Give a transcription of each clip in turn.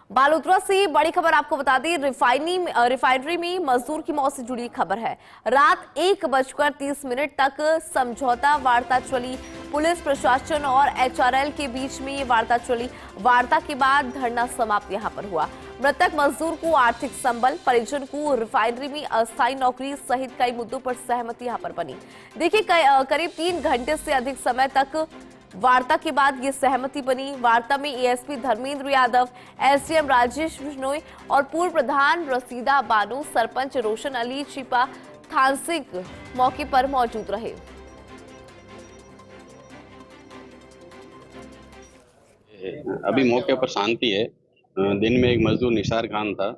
बालोतरा से बड़ी खबर आपको बता दें, रिफाइनरी में मजदूर की मौत से जुड़ी खबर है। रात 1:30 तक समझौता वार्ता चली। पुलिस प्रशासन और एचआरएल के बीच में ये वार्ता चली। वार्ता के बाद धरना समाप्त यहां पर हुआ। मृतक मजदूर को आर्थिक संबल, परिजन को रिफाइनरी में अस्थायी नौकरी सहित कई मुद्दों पर सहमति यहां पर बनी। देखिए, करीब 3 घंटे से अधिक समय तक वार्ता के बाद ये सहमति बनी। वार्ता में एएसपी धर्मेंद्र यादव, एसडीएम राजेश बिश्नोई और पूर्व प्रधान रसीदा बानो, सरपंच रोशन अली छिपा थानसिक मौके पर मौजूद रहे। अभी मौके पर शांति है। दिन में एक मजदूर निसार खान था,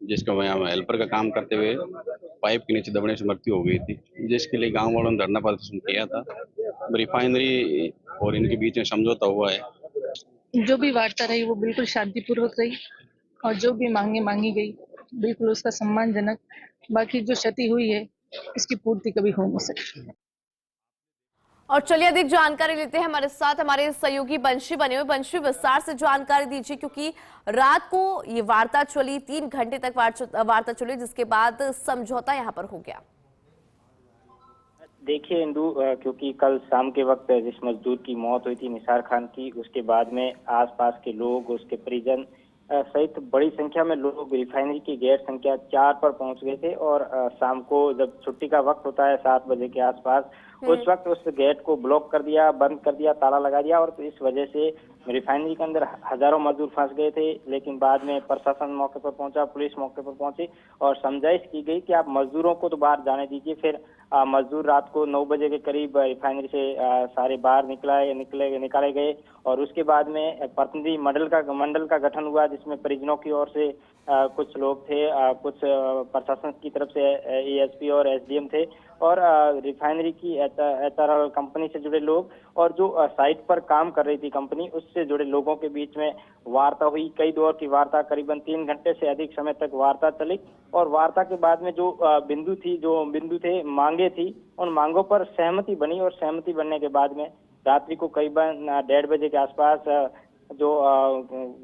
जिसका वहाँ हेल्पर का काम करते हुए पाइप के नीचे दबने से मृत्यु हो गई थी, जिसके लिए गांव वालों ने धरना प्रदर्शन किया था। रिफाइनरी और इनके बीच में समझौता हुआ है। जो भी वार्ता रही वो बिल्कुल शांतिपूर्वक रही और जो भी मांगे मांगी गई बिल्कुल उसका सम्मानजनक। बाकी जो क्षति हुई है इसकी पूर्ति कभी हो नहीं सकती। और चलिए अधिक जानकारी लेते हैं। हमारे साथ हमारे सहयोगी बंशी बने हुए। बंशी, विस्तार से जानकारी दीजिए, क्योंकि रात को ये वार्ता चली, 3 घंटे तक वार्ता चली, जिसके बाद समझौता यहां पर हो गया। देखिए इंदु, क्योंकि कल शाम के वक्त जिस मजदूर की मौत हुई थी निसार खान की, उसके बाद में आसपास के लोग, उसके परिजन सहित बड़ी संख्या में लोग रिफाइनरी की गेट संख्या 4 पर पहुंच गए थे। और शाम को जब छुट्टी का वक्त होता है 7 बजे के आसपास, उस वक्त उस गेट को ब्लॉक कर दिया, बंद कर दिया, ताला लगा दिया। और तो इस वजह से रिफाइनरी के अंदर हजारों मजदूर फंस गए थे। लेकिन बाद में प्रशासन मौके पर पहुंचा, पुलिस मौके पर पहुंची और समझाइश की गई कि आप मजदूरों को तो बाहर जाने दीजिए। फिर मजदूर रात को 9 बजे के करीब रिफाइनरी से सारे बाहर निकाले गए। और उसके बाद में प्रतिनिधि मंडल का गठन हुआ, जिसमें परिजनों की ओर से कुछ लोग थे, कुछ प्रशासन की तरफ से एएसपी और एसडीएम थे, और रिफाइनरी की एचआरएल कंपनी से जुड़े लोग, और जो साइट पर काम कर रही थी कंपनी, उससे जुड़े लोगों के बीच में वार्ता हुई। कई दौर की वार्ता, करीबन 3 घंटे से अधिक समय तक वार्ता चली। और वार्ता के बाद में जो बिंदु थे, मांगे थी, उन मांगों पर सहमति बनी। और सहमति बनने के बाद में रात्रि को करीबन 1:30 बजे के आसपास जो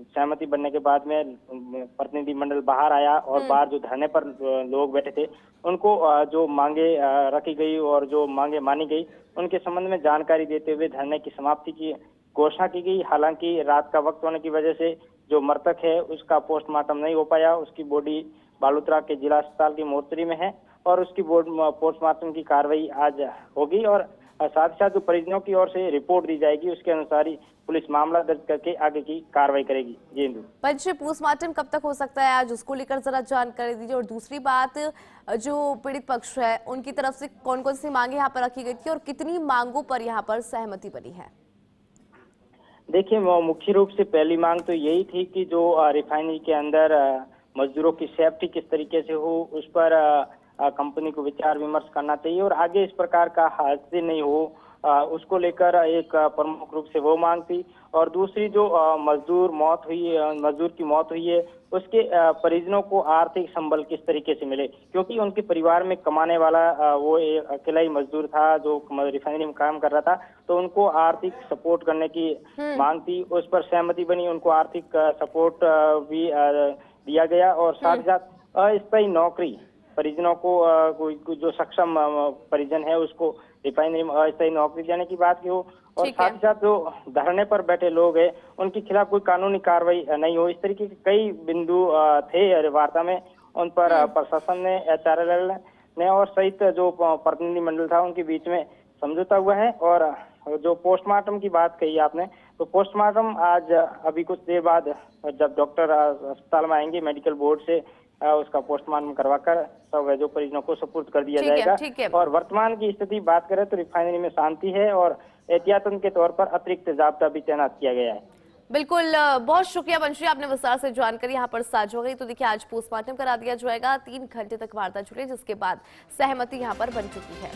सहमति बनने के बाद में प्रतिनिधि मंडल बाहर आया और बाहर जो धरने पर लोग बैठे थे उनको जो मांगे रखी गई और जो मांगे मानी गई, उनके संबंध में जानकारी देते हुए धरने की समाप्ति की घोषणा की गई। हालांकि रात का वक्त होने की वजह से जो मृतक है उसका पोस्टमार्टम नहीं हो पाया। उसकी बॉडी बालोतरा के जिला अस्पताल की मोर्चरी में है और उसकी पोस्टमार्टम की कार्रवाई आज होगी। और साथ ही साथ जो परिजनों की ओर से रिपोर्ट दी जाएगी, उसके अनुसार ही पुलिस मामला दर्ज करके आगे की कार्रवाई करेगी। जी इंदु। पंच, पोस्टमार्टम कब तक हो सकता है आज, उसको लेकर जरा जानकारी दीजिए। और दूसरी बात, जो पीड़ित पक्ष है उनकी तरफ से कौन कौन सी मांगे यहाँ पर रखी गई थी और कितनी मांगों पर यहाँ पर सहमति बनी है? देखिए, मुख्य रूप से पहली मांग तो यही थी कि जो रिफाइनरी के अंदर मजदूरों की सेफ्टी किस तरीके से हो, उस पर कंपनी को विचार विमर्श करना चाहिए और आगे इस प्रकार का हादसे नहीं हो, उसको लेकर एक प्रमुख रूप से वो मांग थी। और दूसरी जो मजदूर की मौत हुई है, उसके परिजनों को आर्थिक संबल किस तरीके से मिले, क्योंकि उनके परिवार में कमाने वाला वो अकेला ही मजदूर था जो रिफाइनरी में काम कर रहा था, तो उनको आर्थिक सपोर्ट करने की मांग थी। उस पर सहमति बनी, उनको आर्थिक सपोर्ट भी दिया गया। और साथ ही साथ अस्थायी नौकरी परिजनों को, कोई जो सक्षम परिजन है उसको रिफाइनरी में अस्थायी नौकरी देने की बात की हो। और साथ ही साथ जो धरने पर बैठे लोग हैं उनके खिलाफ कोई कानूनी कार्रवाई नहीं हो। इस तरीके के कई बिंदु थे वार्ता में। उन पर प्रशासन ने, एचआरएल ने और सहित जो प्रतिनिधि मंडल था उनके बीच में समझौता हुआ है। और जो पोस्टमार्टम की बात कही आपने, तो पोस्टमार्टम आज अभी कुछ देर बाद जब डॉक्टर अस्पताल में आएंगे, मेडिकल बोर्ड से उसका पोस्टमार्टम करवाकर सब जो परिजनों को सुपुर्द कर दिया जाएगा। और वर्तमान की स्थिति बात करें तो रिफाइनरी में शांति है और एहतियातन के तौर पर अतिरिक्त जाब्ता भी तैनात किया गया है। बिल्कुल, बहुत शुक्रिया बंशी, आपने विस्तार से जानकारी यहाँ पर साझा हो गई। तो देखिए, आज पोस्टमार्टम करा दिया जाएगा। 3 घंटे तक वार्ता चली, जिसके बाद सहमति यहाँ पर बन चुकी है।